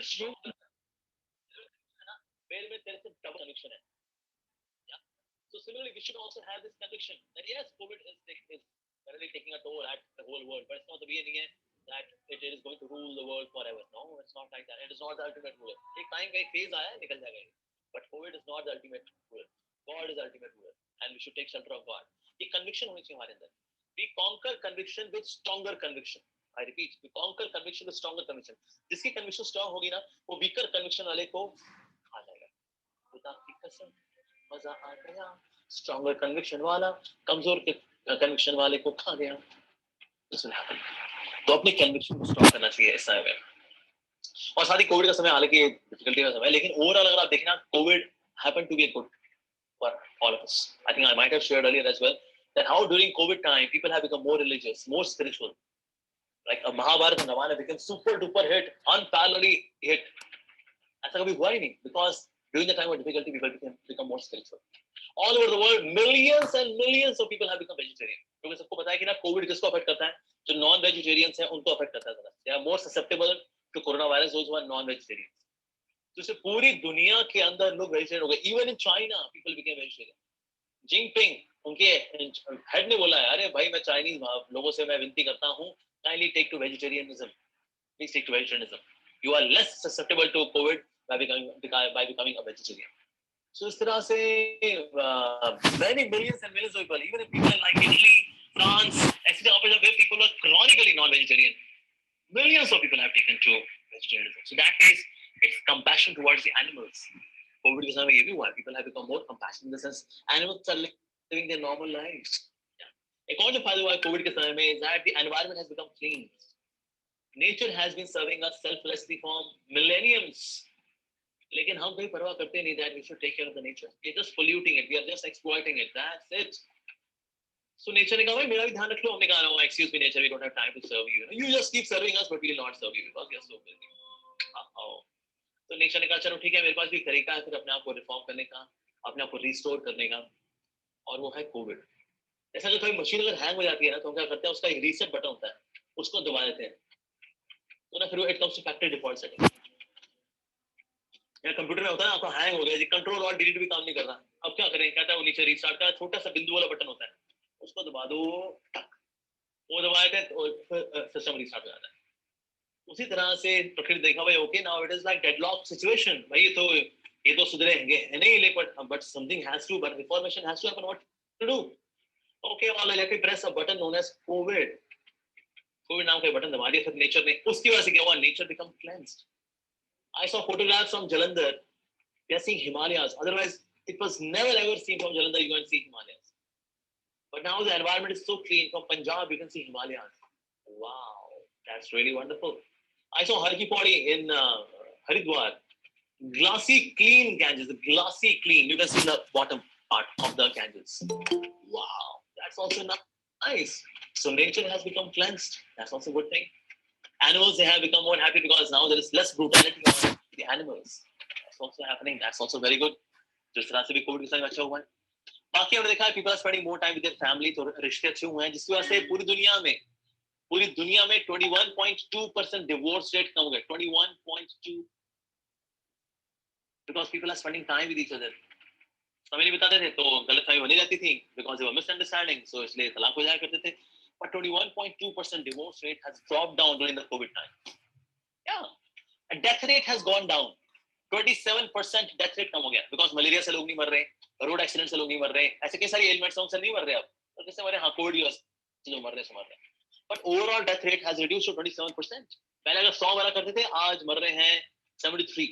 this room है ना, मेरे में तेरे से डबल कनेक्शन है. Yeah. So similarly, we should also have this conviction that yes, COVID is really taking a toll at the whole world, but it's not the beginning that it is going to rule the world forever. No, it's not like that. It is not the ultimate ruler. एक time का एक phase आया, निकल जाएगा. But COVID is not the ultimate ruler. God is the ultimate ruler, and we should take shelter of God. ये conviction होनी चाहिए हमारे अंदर. We conquer conviction with stronger conviction. I repeat, we conquer conviction with stronger conviction. जिसकी conviction strong होगी ना, वो weaker conviction वाले को खा जाएगा. खुदा की कसम, मजा आ गया. Stronger conviction वाला कमजोर के conviction वाले को खा गया. This will happen. तो अपनी conviction को strong करना चाहिए इस समय में. और साथ ही कोविड का समय हालांकि डिफिकल्टी का समय है, लेकिन ओवरऑल अगर आप देखें ना, Covid happened to be a good for all of us. I think I might have shared earlier as well that how during COVID time people have become more religious, more spiritual. Like a Mahabharata and Ramayana became super duper hit, unparalleledly hit. ऐसा कभी हुआ ही नहीं, because during the time of difficulty people become more spiritual. All over the world, millions and millions of people have become vegetarian. क्योंकि सबको पता है कि ना कोविड किसको अफेक्ट करता है, जो नॉन वेजिटेरियंस हैं उनको अफेक्ट करता है. They are more susceptible to coronavirus, those who are non-vegetarians. तो इससे पूरी दुनिया के अंदर लोग वेजिटेरियन हो गए. Even in China, people became vegetarian. Jinping, उनके हेड ने बोला है, अरे भाई मैं चाइनीज लोगों से मैं विनती करता हूँ, kindly take to vegetarianism. Please take to vegetarianism. You are less susceptible to COVID by becoming a vegetarian. So इस तरह से many millions and millions of people, even in people like Italy, France, ऐसी जगह पे जब people are chronically non-vegetarian, millions of people have taken to vegetarianism. So that means it's compassion towards the animals. COVID के समय ये भी हुआ, people have become more compassionate in the sense animals are living their normal lives. एक और जो फायदा हुआ है कोविड के समय में is that the environment has become clean. Nature has been serving us selflessly for millenniums. लेकिन हम कोई परवाह करते नहीं that we should take care of the nature. We are just polluting it. We are just exploiting it. That's it. So nature ने कहा भाई मेरा भी ध्यान रख लो. हमने कहा no, excuse me nature, we don't have time to serve you. You just keep serving us, but we will not serve you because we are so busy. तो नेचर ने कहा चलो ठीक है, मेरे पास भी तरीका है फिर अपने आप को रिफॉर्म करने का, अपने आप को रिस्टोर करने का, और वो है कोविड. ऐसा अगर कोई मशीन अगर हैंग हो जाती है ना, तो हम क्या करते हैं, उसका एक रीसेट बटन होता है, उसको दबा देते हैं, तो ना फिर वो it comes to factory default setting. या कंप्यूटर में होता है ना, आपको हैंग हो गया जी, कंट्रोल और डिलीट भी काम नहीं कर रहा, अब क्या करें, कहता है वो नीचे रीस्टार्ट का छोटा सा बिंदु वाला बटन होता है, उसको दबा दो, वो दबा देते हैं तो सिस्टम रिस्टार्ट हो जाता है. उसी तरह से प्रकृति देखा भाई okay now it is like deadlock situation. भाई ये तो सुधरेंगे है नहीं, लेकिन but something has to, but reformation has to happen. What to do? Okay all let me press a button known as covid. Covid नाम का बटन दबा दिया फिर नेचर ने, उसकी वजह से क्या हुआ, nature become cleansed. I saw photographs from Jalandhar, we are seeing Himalayas, otherwise it was never ever seen from Jalandhar you can see Himalayas, but now the environment is so clean. From Punjab you can see Himalayas. Wow, that's really wonderful. I saw Har Ki Pauri in Haridwar. Glassy, clean Ganges. Glassy, clean. You can see the bottom part of the Ganges. Wow, that's also nice. So nature has become cleansed. That's also a good thing. Animals, they have become more happy because now there is less brutality on the animals. That's also happening. That's also very good. जिस तरह से भी Covid के समय अच्छा हुआ है. बाकी हमने देखा है people are spending more time with their family, तो रिश्ते अच्छे हुए हैं, जिसकी वजह से पूरी दुनिया में 21.2% डिवोर्स रेट कम हो गया. 21.2 because people are spending time with each other. समय नहीं बिताते थे तो गलतफहमी बनी रहती थी because they were misunderstanding, so इसलिए तलाक हो जाया करते थे. But 21.2% divorce rate has dropped down during the COVID time. Yeah, and death rate has gone down. 27% death rate कम हो गया because मलेरिया से लोग नहीं मर रहे, रोड एक्सीडेंट से लोग नहीं मर रहे, ऐसे कई सारी एलिमेंट्स से नहीं मर रहे अब. तो कैसे मर रहे? हाँ, कोविड से जो मर रहे हैं. But overall death rate has reduced to 27%. पहले अगर 100 वाला करते थे, आज मर रहे हैं 73.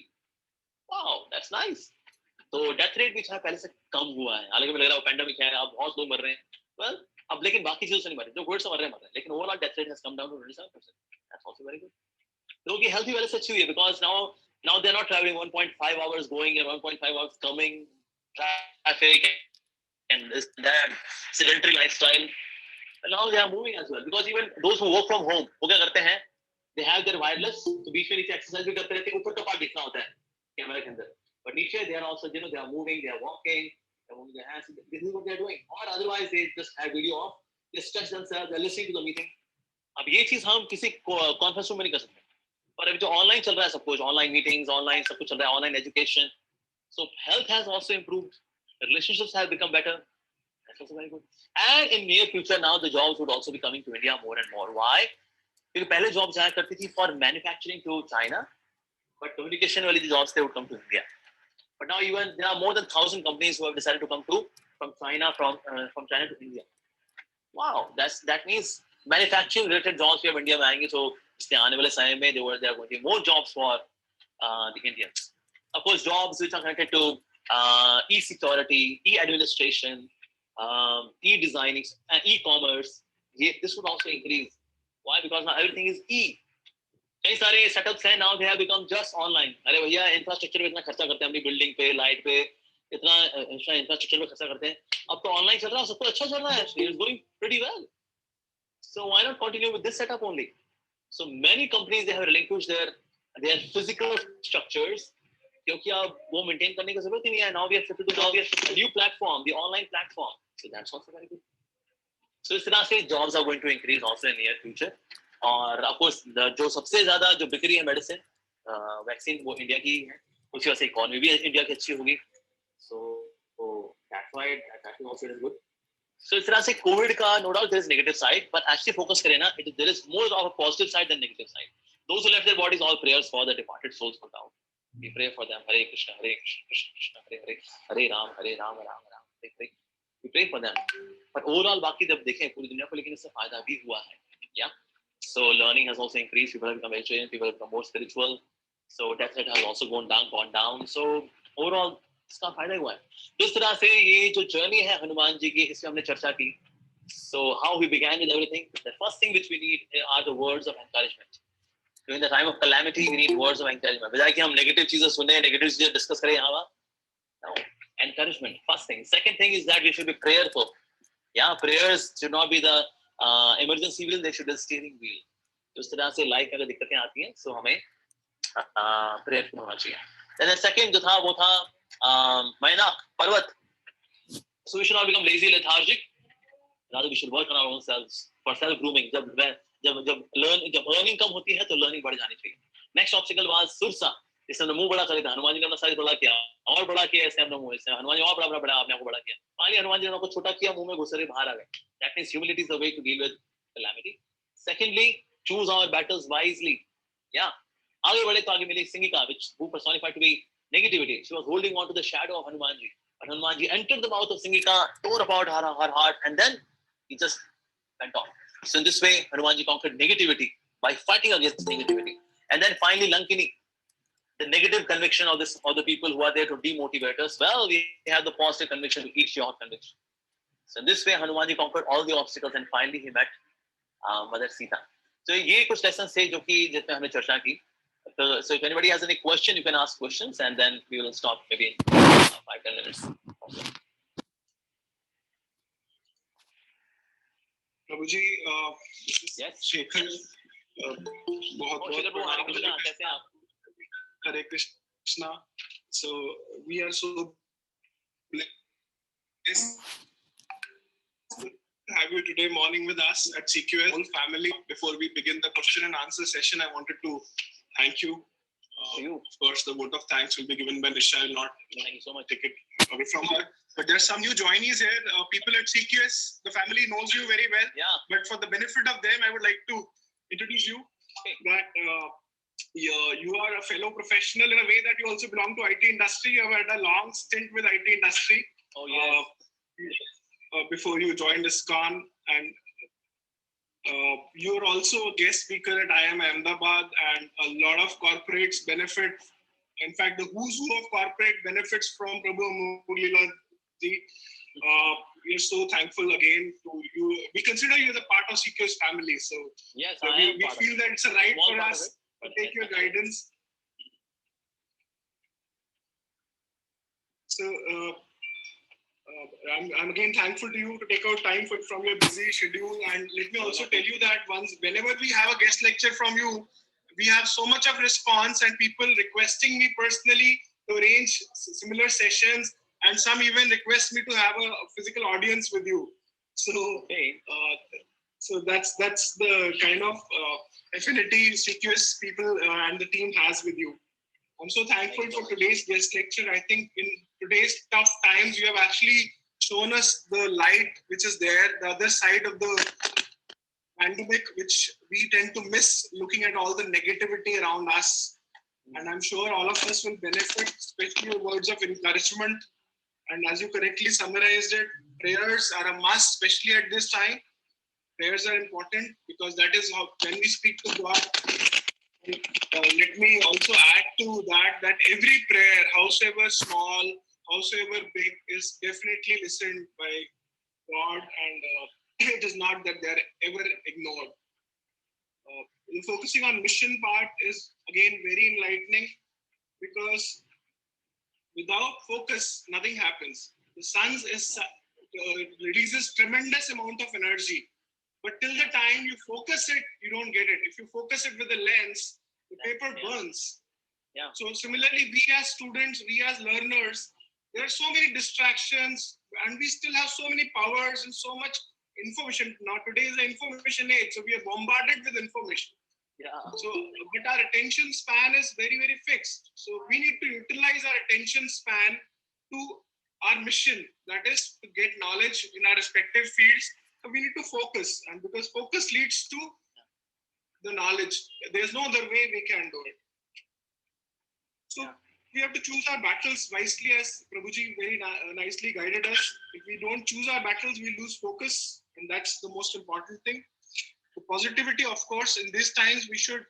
Wow, that's nice. तो डेथ रेट भी पहले से कम हुआ है. हालांकि मुझे लग रहा है पेंडेमिक है, अब बहुत लोग मर रहे हैं. Well, अब लेकिन बाकी चीजों से नहीं मर रहे, जो कोविड से मर रहे हैं, लेकिन overall death rate has come down to 27%. That's also very good. लोगों की हेल्थ भी पहले से अच्छी हुई है because now they are not traveling 1.5 hours going and 1.5 hours coming, traffic and this that sedentary lifestyle. And now they are moving as well because even those who work from home, वो क्या करते हैं, they have their wireless, तो बीच में नीचे exercise भी करते रहते हैं, ऊपर का पार्ट दिखना होता है कैमरा के अंदर, but नीचे they are also, they are moving, they are walking, they are moving their hands. This is what they are doing. Or otherwise they just have video off, they stretch themselves, they are listening to the meeting. अब ये चीज हम किसी conference room में नहीं कर सकते. पर अभी जो ऑनलाइन चल रहा है सब कुछ, ऑनलाइन मीटिंग्स, ऑनलाइन सब कुछ चल रहा है, online education, so health has also improved, relationships have become better. That's also very good. And in near future now the jobs would also be coming to India more and more. Why? क्योंकि पहले job जाया करती थी for manufacturing to China, but communication वाली जो jobs they would come to India. But now even there are more than 1,000 companies who have decided to come to from China to India. Wow, that means manufacturing related jobs भी अब India में आएंगे, so इसके आने वाले समय में there are going to be more jobs for the Indians. Of course, jobs which are connected to e-security, e-administration, e-designing, e-commerce, this would also increase. Why? Because now everything is e. कई सारे setups हैं now they have become just online. अरे भैया infrastructure पे इतना खर्चा करते हैं, अपनी बिल्डिंग पे, लाइट पे, इतना इंफ्रास्ट्रक्चर पे खर्चा करते हैं, अब तो ऑनलाइन चल रहा है, सब कुछ अच्छा चल रहा है, it's going pretty well. So why not continue with this setup only? So many companies they have relinquished their physical structures, क्योंकि अब वो मेंटेन करने की जरूरत ही नहीं है. Now we have shifted to a new platform, the online platform. So that's also very good. So इस तरह से jobs are going to increase also in near future. और of course जो सबसे ज्यादा जो बिक्री है मेडिसिन, वैक्सीन, वो इंडिया की है, उसी वजह से इकोनॉमी भी इंडिया की अच्छी होगी. So that's why that also is good. So इस तरह से कोविड का no doubt there is negative side, but actually focus करें ना, there is more of a positive side than negative side. Those who left their bodies, all prayers for the departed souls go down. We pray for them. Hare Krishna, Hare Krishna, Krishna Krishna, Hare Hare, Hare Ram, Ram Ram, Hare Hare. We pray for them. But overall, बाकी जब देखें पूरी दुनिया को, लेकिन इससे फायदा भी हुआ है. Yeah. So learning has also increased. People have become vegetarian. People have become more spiritual. So death rate has also gone down. So overall, इसका फायदा हुआ है. तो इस तरह से ये जो जर्नी है हनुमान जी की, इसमें हमने चर्चा की. So how we began with everything. The first thing which we need are the words of encouragement. During the time of calamity, we need words of encouragement. बजाय कि हम negative चीजें सुने, negative चीजें discuss करें यहाँ वहाँ. No, encouragement. First thing. Second thing is that we should be prayerful. Yeah, prayers should not be the emergency wheel. They should be the steering wheel. तो इस तरह से लाइफ में अगर दिक्कतें आती हैं, so हमें prayerful होना चाहिए. Then the second जो था वो था मैना पर्वत. So we should not become lazy, lethargic. Rather, we should work on our own selves for self grooming. जब earning कम होती है तो learning बढ़ जानी चाहिए. Next obstacle was Sursa. इसने अपना मुंह बड़ा कर दिया. हनुमान जी ने अपना साइज बड़ा किया और बड़ा किया, इसने अपना मुंह, इसने हनुमान जी और बड़ा आपने आपको बड़ा किया. फाइनली हनुमान जी ने आपको छोटा किया, मुंह में घुस रहे बाहर आ गए. That means humility is the way to deal with calamity. Secondly, choose our battles wisely. Yeah. आगे बढ़े तो आगे मिली Singika, who personified to be negativity. She was holding on to the shadow of Hanumanji. But Hanumanji entered the mouth of Singika, tore apart her heart, and then he just went off. So in this way, Hanumanji conquered negativity by fighting against negativity. And then finally, Lankini, the negative conviction of the people who are there to demotivate us. Well, we have the positive conviction to each your conviction. So in this way, Hanumanji conquered all the obstacles, and finally he met Mother Sita. So ये कुछ lessons थे जो कि जिसमें हमने चर्चा की. So if anybody has any question, you can ask questions, and then we will stop maybe in 5-10 minutes. प्रभु जी, शेखर, बहुत बहुत Hare Krishna. So we are so blessed to have you today morning with us at CQS whole family. Before we begin the question and answer session, I wanted to thank you. Of course, the vote of thanks will be given by Nisha. I will not take it away from her. But there are some new joinees here. People at CQS, the family knows you very well. Yeah. But for the benefit of them, I would like to introduce you. That you are a fellow professional in a way that you also belong to IT industry. You have had a long stint with IT industry. Oh yeah. Before you joined ISKCON, and you're also a guest speaker at IIM Ahmedabad, and a lot of corporates benefit. In fact, the who's who of corporate benefits from Prabhu Murlila ji. We're so thankful again to you. We consider you as a part of CQS family. So yes, we feel that it's a right for us to take your guidance. So I'm again thankful to you to take out time from your busy schedule. And let me also tell you that whenever we have a guest lecture from you, we have so much of response and people requesting me personally to arrange similar sessions, and some even request me to have a physical audience with you. So So that's the kind of affinity CQS people and the team has with you. I'm so thankful for today's guest lecture. I think in today's tough times, you have actually shown us the light which is there, the other side of the pandemic, which we tend to miss looking at all the negativity around us. And I'm sure all of us will benefit, especially your words of encouragement. And as you correctly summarized it, prayers are a must, especially at this time. Prayers are important because that is how, when we speak to God, let me also add to that every prayer, howsoever small, howsoever big, is definitely listened by God, and it is not that they are ever ignored. Focusing on mission part is again very enlightening, because without focus, nothing happens. The sun releases tremendous amount of energy, but till the time you focus it, you don't get it. If you focus it with a lens, the paper burns. Yeah. So similarly, we as students, we as learners, there are so many distractions, and we still have so many powers and so much information. Now today is the information age, so we are bombarded with information. Yeah. So, but our attention span is very, very fixed. So we need to utilize our attention span to our mission, that is to get knowledge in our respective fields. So we need to focus, and because focus leads to the knowledge, there's no other way we can do it. So we have to choose our battles wisely, as Prabhuji very nicely guided us. If we don't choose our battles, we lose focus, and that's the most important thing. The positivity, of course, in these times, we should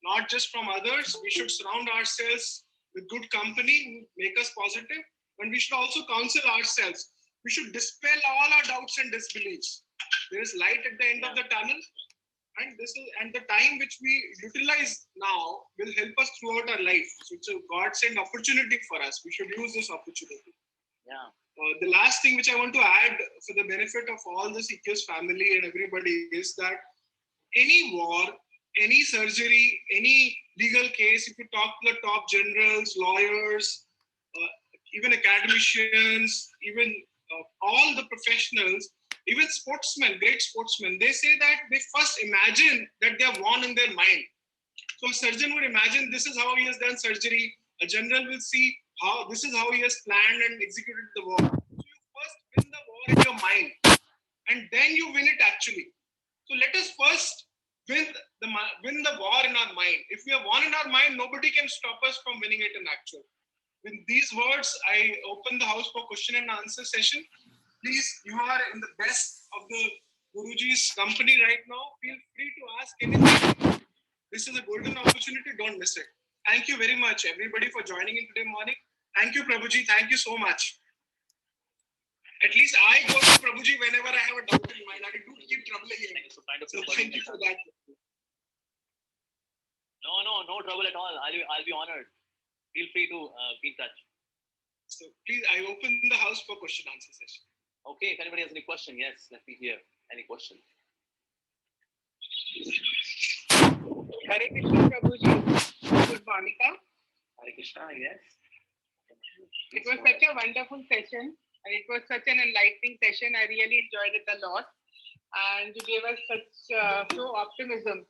not just from others, we should surround ourselves with good company who make us positive, and we should also counsel ourselves. We should dispel all our doubts and disbeliefs. There is light at the end of the tunnel, and the time which we utilize now will help us throughout our life. So it's a God-sent opportunity for us. We should use this opportunity. Yeah. The last thing which I want to add for the benefit of all the CQS family and everybody is that any war, any surgery, any legal case, if you talk to the top generals, lawyers, even academicians, even all the professionals, even sportsmen, great sportsmen, they say that they first imagine that they have won in their mind. So a surgeon would imagine this is how he has done surgery. A general will see how this is how he has planned and executed the war. So you first win the war in your mind, and then you win it actually. So let us first win the war in our mind. If we have won in our mind, nobody can stop us from winning it in actual. With these words, I open the house for question and answer session. Please, you are in the best of the Guruji's company right now. Feel free to ask anything. This is a golden opportunity. Don't miss it. Thank you very much, everybody, for joining in today morning. Thank you, Prabhuji. Thank you so much. At least I go to Prabhuji whenever I have a doubt in mind. I do keep troubling him. So thank you for that. No trouble at all. I'll be honored. Feel free to be in touch. So please, I open the house for question answer session. Okay, if anybody has any question, yes, let me hear any question. Hare Krishna, Prabhuji. Good Monica. Hare Krishna, yes. It was such a wonderful session, and it was such an enlightening session. I really enjoyed it a lot, and you gave us such optimism,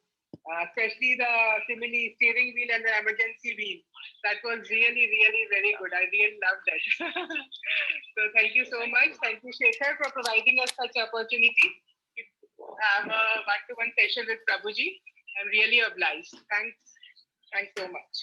especially the simile steering wheel and the emergency wheel. That was really, really very good. I really loved it. So thank you so much. Thank you, Shekhar, for providing us such opportunity to have a one-to-one session with Prabhuji. I'm really obliged. Thanks so much.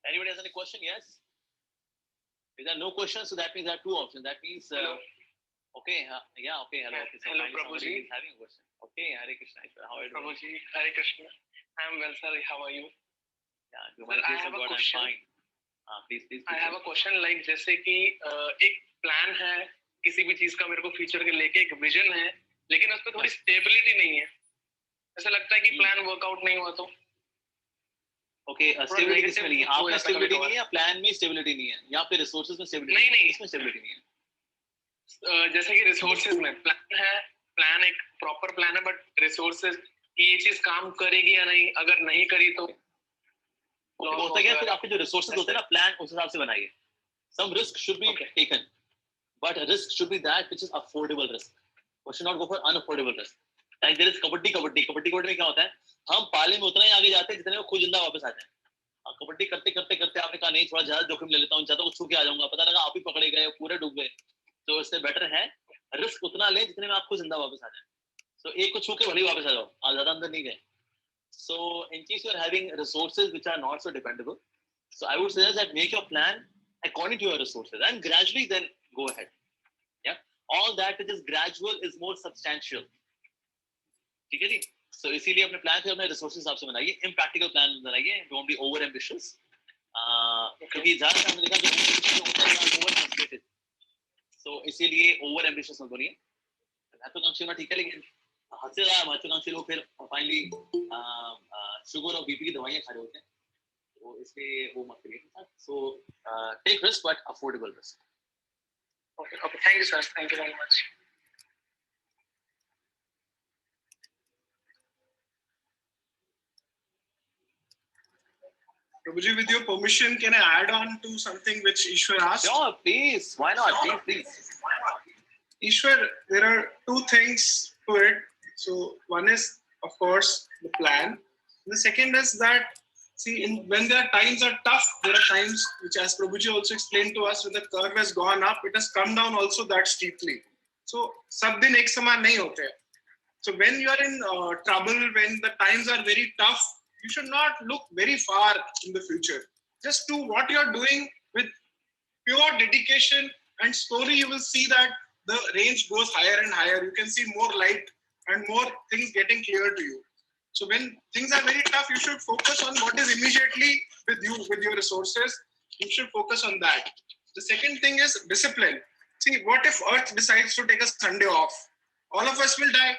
Anybody has any question? Yes. If there are no questions, so that means there are two options. That means, okay, yeah, okay, hello. Okay, so hello, Prabhuji. Having a question. Okay, Hare Krishna. How are you doing? Prabhuji, Hare Krishna. I'm well, sir. How are you? Yeah, you might I have a question. I'm fine. Please. I have a question like जैसे कि एक plan है किसी भी चीज का मेरे को फ्यूचर के लेके एक विजन है लेकिन उस पर थोड़ी स्टेबिलिटी नहीं है ऐसा लगता है कि प्लान वर्कआउट नहीं हुआ तो ओके स्टेबिलिटी किसमें नहीं है आपका स्टेबिलिटी नहीं है या प्लान में स्टेबिलिटी नहीं है या फिर रिसोर्सेज में स्टेबिलिटी नहीं है इसमें स्टेबिलिटी नहीं है जैसे कि रिसोर्सेज में प्लान एक प्रॉपर प्लान है, बट रिसोर्सेज कि ये चीज काम करेगी या नहीं, अगर नहीं करी तो होता क्या है, फिर आपके जो रिसोर्सेज होते हैं ना, प्लान उस हिसाब से बनाइए. Some risk should be taken, but risk should be that which is affordable risk. We should not go for unaffordable risk. Like there is kabaddi में क्या होता है, हम पाले में उतना ही आगे जाते हैं जितने में खुद जिंदा वापस आते हैं. कबड्डी करते आपने कहा नहीं थोड़ा ज्यादा जोखिम ले लेता हूँ, ज्यादा छू के आ जाऊंगा, पता लगा आप ही पकड़े गए, पूरे डूब गए. तो इससे बेटर है रिस्क उतना ले जितने में आप खुद जिंदा वापस आ जाए. तो एक को छू के भले वापस आ जाओ, आप ज्यादा अंदर नहीं गए. So in case you are having resources which are not so dependable, so I would suggest that make your plan according to your resources and gradually then go ahead. Yeah, all that which is gradual is more substantial. ठीक है जी. So इसीलिए अपने plan फिर अपने resources हिसाब से बनाइए, impractical plan बनाइए, डोंट बी ओवर एम्बिशियस. क्योंकि ज्यादा हमने देखा जो होता है ओवर ट्रांसलेटेड. सो इसीलिए ओवर एम्बिशियस मत बनिए. महत्वाकांक्षी होना ठीक है, लेकिन हद से ज्यादा महत्वाकांक्षी लोग फिर फाइनली शुगर और बीपी की दवाइयां खा रहे होते हैं. तो इसलिए वो मत करिए. So take risk but affordable risk. Okay, thank you, sir. Thank you very much. Prabhuji, with your permission, can I add on to something which Ishwar asked? Sure, please. Why not? Please. Ishwar, there are two things to it. So one is, of course, the plan. The second is that, see, when there are times are tough, there are times which, as Prabhuji also explained to us, when the curve has gone up, it has come down also that steeply. So, sab din ek saman nahi hote. So when you are in trouble, when the times are very tough, you should not look very far in the future. Just do what you are doing with pure dedication, and slowly you will see that the range goes higher and higher. You can see more light and more things getting clear to you. So when things are very tough, you should focus on what is immediately with you, with your resources. You should focus on that. The second thing is discipline. See, what if Earth decides to take a Sunday off? All of us will die.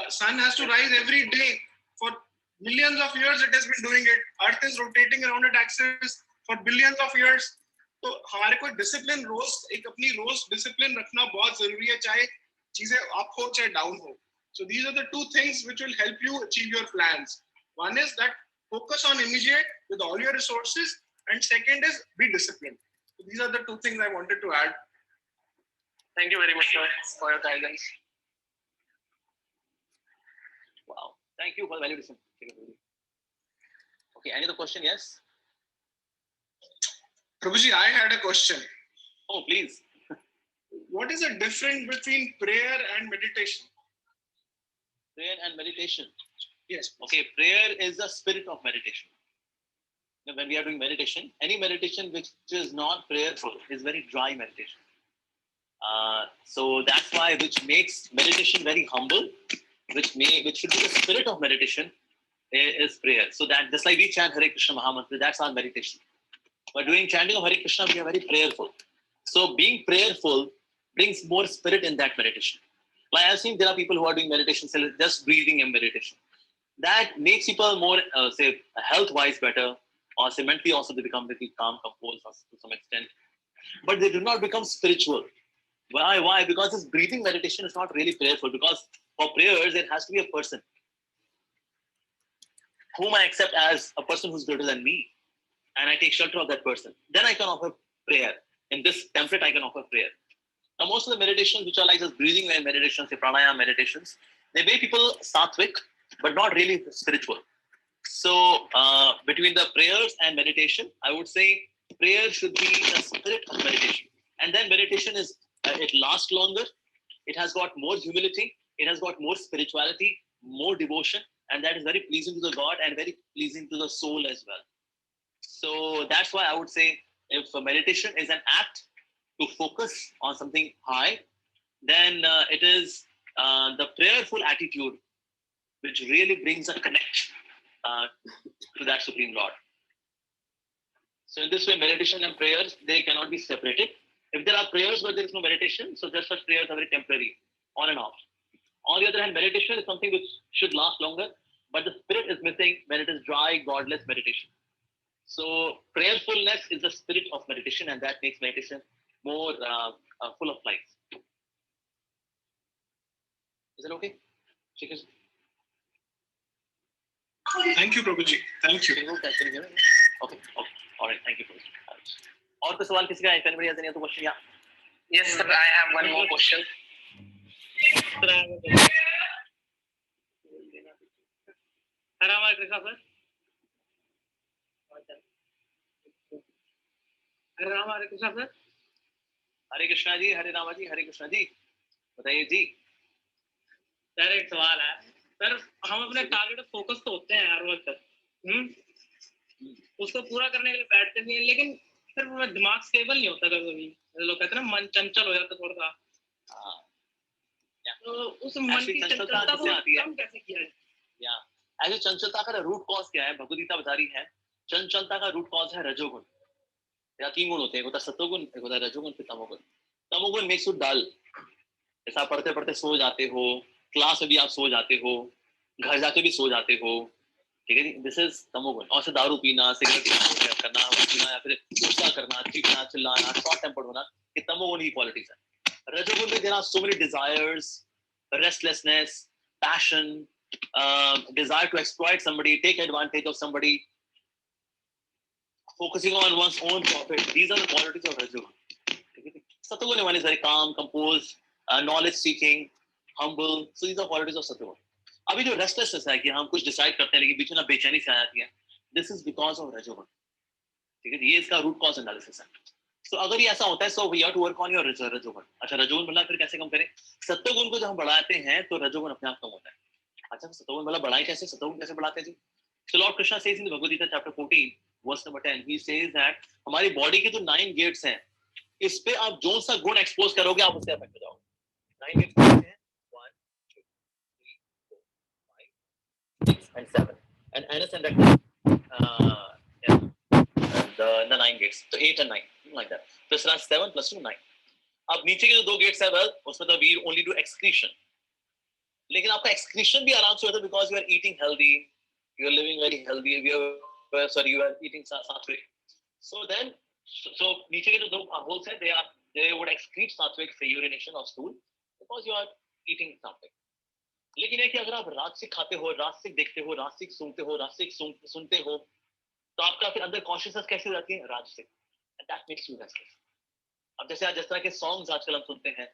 Sun has to rise every day. For millions of years it has been doing it. Earth is rotating around its axis for billions of years. तो हमारे को discipline रोज discipline रखना बहुत जरूरी है, चाहे चीजें up हो चाहे डाउन हो. So these are the two things which will help you achieve your plans. One is that focus on immediate with all your resources, and second is be disciplined. So these are the two things I wanted to add. Thank you very much, sir, for your guidance. Wow. Thank you for the validation. Okay, any other question? Yes? Prabhuji, I had a question. Oh, please. What is the difference between prayer and meditation? Prayer and meditation. Yes. Okay, prayer is the spirit of meditation. Now, when we are doing meditation, any meditation which is not prayerful is very dry meditation. So that's why, which makes meditation very humble, which should be the spirit of meditation, is prayer. So that just like we chant Hare Krishna Mahamantra, that's our meditation. By doing chanting of Hare Krishna, we are very prayerful. So being prayerful brings more spirit in that meditation. Like I've seen there are people who are doing meditation, just breathing and meditation. That makes people more, say, health-wise better, or say mentally also they become very calm, composed to some extent. But they do not become spiritual. Why? Because this breathing meditation is not really prayerful. Because for prayers, there has to be a person whom I accept as a person who's greater than me, and I take shelter of that person. Then I can offer prayer. In this template, I can offer prayer. Now, most of the meditations which are like just breathing and meditations, say pranayama meditations, they make people sattvic, but not really spiritual. So between the prayers and meditation, I would say prayer should be the spirit of meditation. And then meditation is, it lasts longer, it has got more humility, it has got more spirituality, more devotion, and that is very pleasing to the God and very pleasing to the soul as well. So that's why I would say if meditation is an act to focus on something high, then it is the prayerful attitude which really brings a connect to that Supreme Lord. So in this way, meditation and prayers, they cannot be separated. If there are prayers but there is no meditation, so just such prayers are very temporary, on and off. On the other hand, meditation is something which should last longer, but the spirit is missing when it is dry, godless meditation. So prayerfulness is the spirit of meditation, and that makes meditation more full of life. Is it okay? ठीक है. Thank you, Prabhuji. Thank you. Okay. All right. Thank you. और कोई सवाल किसी का है? If anybody has any other question, yeah. Yes, sir. I have one more question. Hare Krishna, sir. Hare Krishna, sir. हरे कृष्णा जी, हरे रामा जी, हरे कृष्णा जी, बताइए जी. Sir एक सवाल है सर, हम अपने टारगेट पे फोकस तो होते हैं हर वक्त, उसको पूरा करने के लिए बैठते भी हैं, लेकिन फिर वो दिमाग स्टेबल नहीं होता कभी. लोग कहते हैं ना मन चंचल हो जाता थोड़ा सा. तो उस मन की चंचलता को कम कैसे किया जाए? ऐसे चंचलता का रूट कॉज क्या है? भगवद गीता बता रही है चंचलता का रूट कॉज है रजोगुण. या 3 गुण होते हैं, एक होता है सत्वगुण, एक होता है रजोगुण, फिर तमोगुण. तमोगुण मेक्स यू डल. ऐसा पढ़ते पढ़ते सो जाते हो, क्लास में भी आप सो जाते हो, घर जाके भी सो जाते हो. ठीक है जी, दिस इज तमोगुण. और से दारू पीना, सिगरेट करना, पीना, या फिर गुस्सा करना, चीखना, चिल्लाना, शॉर्ट टेम्पर्ड होना, ये तमोगुण की क्वालिटीज है. रजोगुण में there are so many desires, restlessness, passion, desire to exploit somebody, take advantage of somebody, focusing on one's own profit. These are the qualities of Rajagun. Sattvagun one is very calm, composed, knowledge seeking, humble. So these are qualities of Sattvagun. अभी जो restlessness है कि हम कुछ decide करते हैं लेकिन बीच में ना बेचैनी से आ जाती है, this is because of Rajagun. ठीक है, ये इसका root cause analysis है. So अगर ये ऐसा होता है, so we have to work on your Rajagun. अच्छा, Rajagun मतलब फिर कैसे कम करें? सत्वगुण को जब हम बढ़ाते हैं तो Rajagun अपने आप कम होता है. अच्छा, सत्वगुण मतलब बढ़ाएं कैसे? सत्वगुण कैसे बढ़ाते हैं जी? So Lord Krishna says in the Bhagavad Gita chapter 14 verse number 10, he says that हमारी बॉडी के जो 9 गेट्स हैं, इस पे आप जो सा गुण एक्सपोज करोगे आप उससे अफेक्ट हो जाओगे. 9 गेट्स हैं 1 2 3 4 5 6 and 7 and anus and rectum, the 9 gates, so 8 and 9 like that. So it's not 7 plus 2 9. अब नीचे के जो 2 गेट्स है, well उसमें तो we only do excretion. लेकिन आपका एक्सक्रीशन भी आराम से होता है because you are eating healthy, you are living very healthy, you are eating sattvic. So then, so नीचे के जो 2 holes हैं, they would excrete sattvic for urination or stool because you are eating sattvic. लेकिन है कि अगर आप राजसिक खाते हो, राजसिक देखते हो, राजसिक सुनते हो, राजसिक सुनते हो, तो आपका फिर अंदर कॉन्शियसनेस कैसे हो जाती है? राजसिक. And that makes you restless. अब जैसे जिस तरह के सॉन्ग्स आजकल हम सुनते हैं,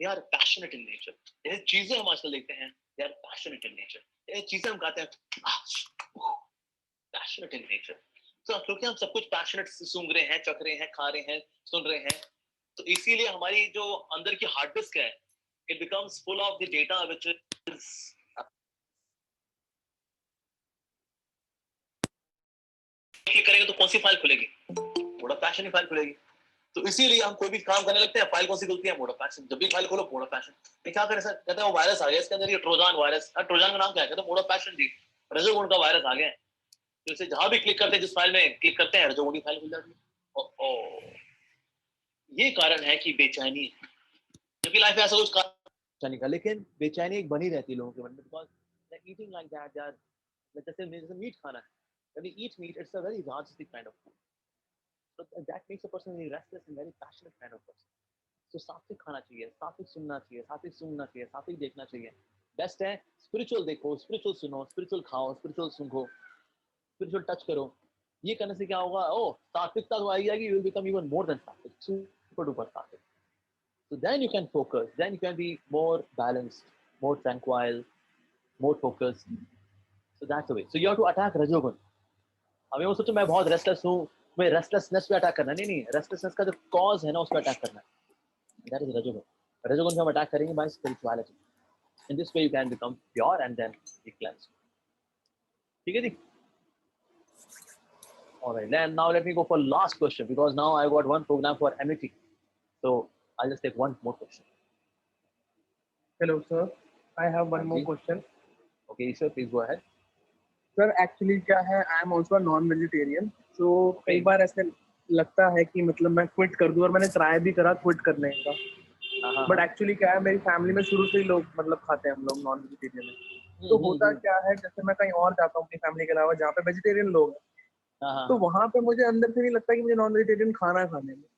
they are passionate in nature. ये चीजें हम आजकल देखते हैं, they are passionate in nature. ये चीजें हम गाते हैं, passionate in nature. तो क्योंकि हम सब कुछ passionate सूंघ रहे हैं, चख रहे हैं, खा रहे हैं, सुन रहे हैं, तो इसीलिए हमारी जो अंदर की हार्ड डिस्क है, it becomes full of the data which is click करेंगे तो कौन सी फाइल खुलेगी? मोड ऑफ पैशन की फाइल खुलेगी. तो इसीलिए हम कोई भी काम करने लगते हैं, फाइल कौन सी खुलती है? Mode of passion. जब भी फाइल खोलो मोड ऑफ पैशन. ये क्या करें सर? कहते हैं वो वायरस आ गया, इसके अंदर ये ट्रोजन वायरस. ट्रोजन का नाम क्या है? कहते हैं मोड ऑफ पैशन जी, रजोगुण का वायरस आ गया है. तो इसे जहां भी क्लिक करते हैं, जिस फाइल में क्लिक करते हैं, रजोगुण की फाइल खुल जाती है. ये कारण है कि बेचैनी है. जबकि लाइफ में ऐसा कुछ कारण नहीं, लेकिन बेचैनी एक बनी रहती है लोगों के मन में, because they eating like that यार. जैसे मीट खाना है, when we eat meat, it's a very rajasic kind of food. So that makes a person very restless and very passionate kind of person. So सात्विक खाना चाहिए, सात्विक सुनना चाहिए, सात्विक सुनना चाहिए, सात्विक देखना चाहिए. बेस्ट है स्पिरिचुअल देखो, स्पिरिचुअल सुनो, स्पिरिचुअल खाओ, स्पिरिचुअल सुनो, स्पिरिचुअल टच करो. ये करने से क्या होगा? ओ सात्विकता तो आएगी, you will become even more than सात्विक, super duper सात्विक. So then you can focus, then you can be more balanced, more tranquil, more focused. So that's the way. So you have to attack Rajogun. अब वो सोचो मैं बहुत restless हूँ, मैं restlessness पे अटैक करना नहीं, रेस्टलेसनेस का जो कॉज है ना उस पे अटैक करना है. दैट इज रजोगुण. रजोगुण पे हम अटैक करेंगे by spirituality. In this way you can become pure and then be cleansed. ठीक है जी? Alright, then now let me go for last question because now I got one program for Amity. So I just take one more question. Hello sir, I have one more question. Okay sir, please go ahead. Sir actually क्या है, I am also non vegetarian. So कई बार ऐसे लगता है कि मतलब मैं क्विट कर दूं, और मैंने ट्राई भी करा क्विट करने का, बट एक्चुअली क्या है मेरी फैमिली में शुरू से ही लोग मतलब खाते हैं हम लोग नॉन वेजिटेरियन है. तो होता क्या है, जैसे मैं कहीं और जाता हूँ अपनी फैमिली के अलावा जहाँ पे वेजिटेरियन लोग हैं, तो वहाँ पे मुझे अंदर से नहीं लगता कि मुझे नॉन वेजिटेरियन खाना है खाने में,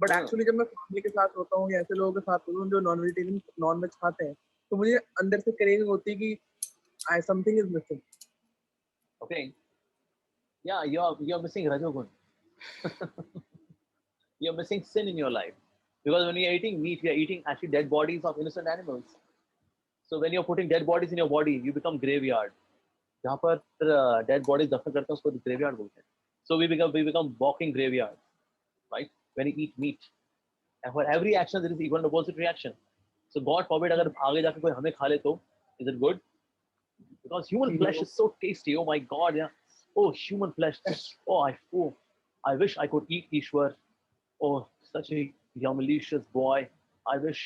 बट एक्चुअली जब मैं फैमिली के साथ होता हूँ या ऐसे लोगों के साथ होता हूँ जो नॉन वेजिटेरियन नॉन वेज खाते हैं, तो मुझे अंदर से क्रेविंग होती है कि something is missing. Okay. Yeah, you're missing Rajogun. You're missing sin in your life. Because when you're eating meat, you're eating actually dead bodies of innocent animals. So when you're putting dead bodies in your body, you become graveyard. जहाँ पर dead bodies दफन करते हैं उसको graveyard बोलते हैं. So we become walking graveyard, right? When you eat meat, and for every action there is equal and opposite reaction. So God forbid अगर आगे जाके कोई हमें खा ले तो is it good? Because human flesh is so tasty. Oh my God, yeah. Oh, human flesh. Oh, I wish I could eat Ishwar. Oh, such a malicious boy. I wish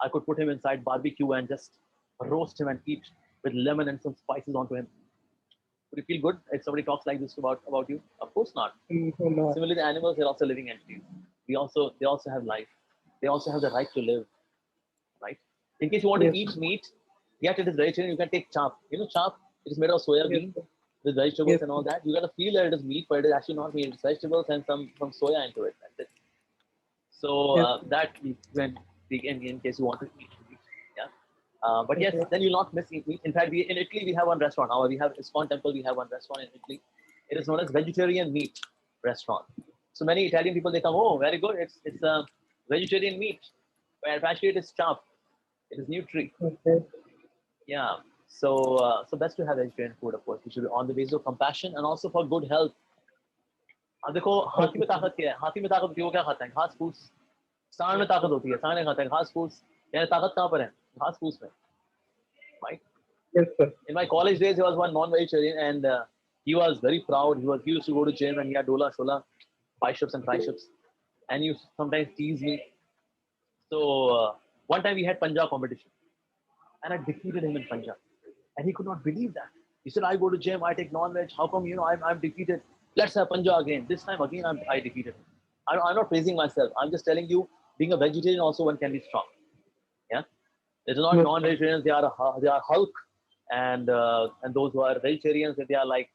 I could put him inside barbecue and just roast him and eat with lemon and some spices onto him. Would you feel good if somebody talks like this about you? Of course not. Similarly, the animals, they're also living entities. They also have life. They also have the right to live, right? In case you want to eat meat, yet it is vegetarian, you can take chop. You know chop? It is made of soya bean with vegetables and all that. You gotta feel that it is meat, but it is actually not meat. It's vegetables and some soya into it. That's it. So that when in case you want to eat meat, yeah. But yes, then you'll not miss meat. In fact, in Italy we have one restaurant. We have ISKCON temple. We have one restaurant in Italy. It is known as vegetarian meat restaurant. So many Italian people, they come, oh, very good. It's a vegetarian meat, but actually it is chop. It is nutri. Okay. Yeah. So best to have vegetarian food, of course. We should be on the basis of compassion and also for good health. अब देखो हाथी में ताकत क्या है? हाथी में ताकत वो क्या खाता है? घास फूस. सांड में ताकत होती है. सांड खाता है घास फूस. यानी ताकत कहाँ पर है? घास फूस में. Right? Yes, sir. In my college days, there was one non-vegetarian, and he was very proud. He used to go to gym, and he had dola, shola, biceps and triceps, and he used to sometimes tease me. So one time we had Punjab competition, and I defeated him in Punjab, and he could not believe that. He said, "I go to gym, I take non-veg. How come I'm defeated? Let's have Punjab again. This time again, I defeated him." I'm not praising myself. I'm just telling you, being a vegetarian also one can be strong. Yeah, it's not non-vegetarians. They are Hulk, and those who are vegetarians, they are like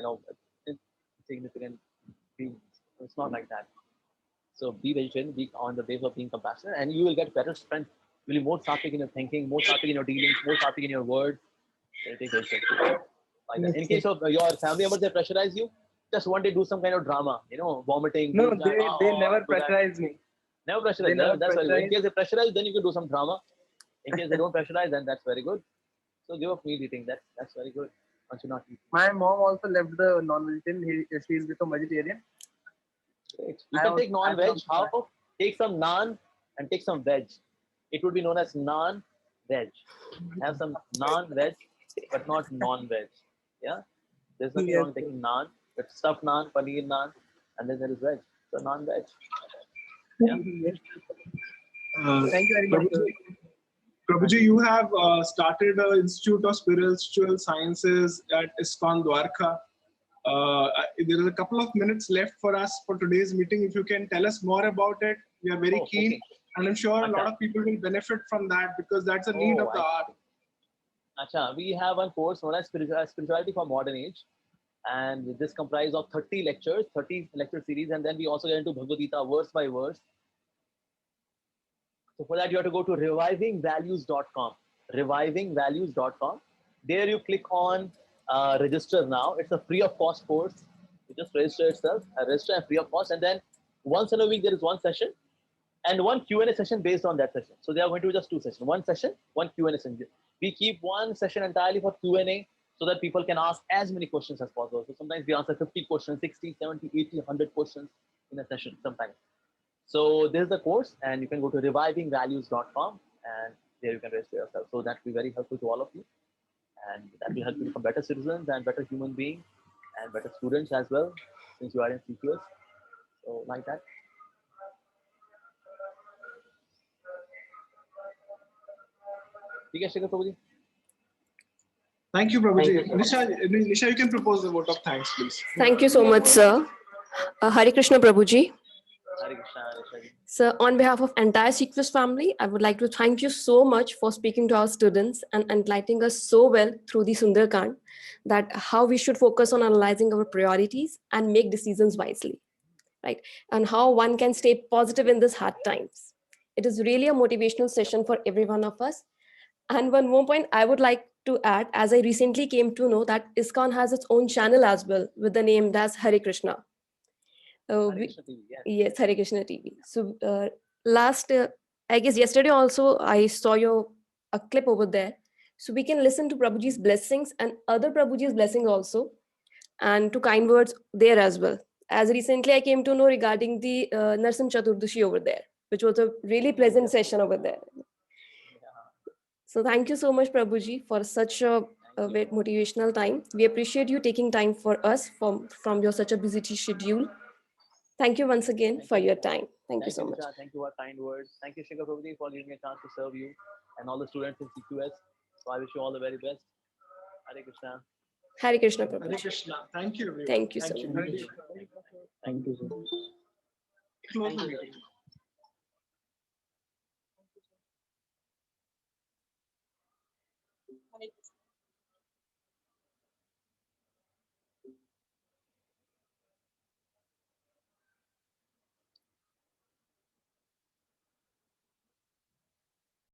insignificant beings. It's not like that. So be vegetarian, be on the basis of being compassionate, and you will get better strength. You will be more sattvic in your thinking, more sattvic in your dealings, more sattvic in your words. Take vegetarian. Like that. In case of your family members, they pressurize you. Just one day do some kind of drama, vomiting. No, they never pressurize me. Never pressurize. That's very good. In case they pressurize, then you can do some drama. In case they don't pressurize, then that's very good. So give up meat eating. That's very good. One should not eat. My mom also left the non-vegetarian. She's become vegetarian. Great. You can take non-veg. How about take some naan and take some veg? It would be known as naan-veg. Have some naan-veg, but not non-veg. Yeah? There's nothing wrong taking naan, but stuffed naan, paneer naan, and then there is veg. So non-veg. Yeah? Thank you very much. Prabhuji, you have started an Institute of Spiritual Sciences at ISKCON Dwarka. There are a couple of minutes left for us for today's meeting. If you can tell us more about it, we are very keen. Okay. And I'm sure a lot of people will benefit from that because that's a need of the hour. Acha, we have one course known as Spirituality for Modern Age. And this comprises of 30 lectures, 30 lecture series. And then we also get into Bhagavad Gita verse by verse. So for that, you have to go to revivingvalues.com. Revivingvalues.com. There you click on register now. It's a free of cost course. You just register yourself, register and free of cost. And then once in a week, there is one session and one Q&A session based on that session. So they are going to be just two sessions. One session, one Q&A session. We keep one session entirely for Q&A so that people can ask as many questions as possible. So sometimes we answer 50 questions, 60, 70, 80, 100 questions in a session sometimes. So this is the course, and you can go to revivingvalues.com and there you can register yourself. So that will be very helpful to all of you. And that will help you become better citizens and better human beings and better students as well, since you are in CQS. So like that. Thank you, Prabhuji. Nisha, you can propose the vote of thanks, please. Thank you so much, sir. Hare Krishna, Prabhuji. Hare Krishna. Sir, on behalf of entire CQS family, I would like to thank you so much for speaking to our students and enlightening us so well through the Sundarkand, that how we should focus on analyzing our priorities and make decisions wisely. right? And how one can stay positive in this hard times. It is really a motivational session for every one of us. And one more point I would like to add, as I recently came to know that ISKCON has its own channel as well with the name that's Hare Krishna. Yes, Hare Krishna TV. So I guess yesterday also I saw a clip over there. So we can listen to Prabhuji's blessings and other Prabhuji's blessings also, and to kind words there as well. As recently I came to know regarding the Narsim Chaturdashi over there, which was a really pleasant session over there. So thank you so much, Prabhuji, for such a very motivational time. We appreciate you taking time for us from your such a busy schedule. Thank you once again for your time. Thank you so much. Thank you for kind words. Thank you, Shikhar Prabhuji, for giving me a chance to serve you and all the students in CQS. So I wish you all the very best. Hare Krishna. Hare Krishna, Prabhuji. Hare Krishna. Thank you, everyone. Thank you so much. Thank you. Thank you. Close the meeting.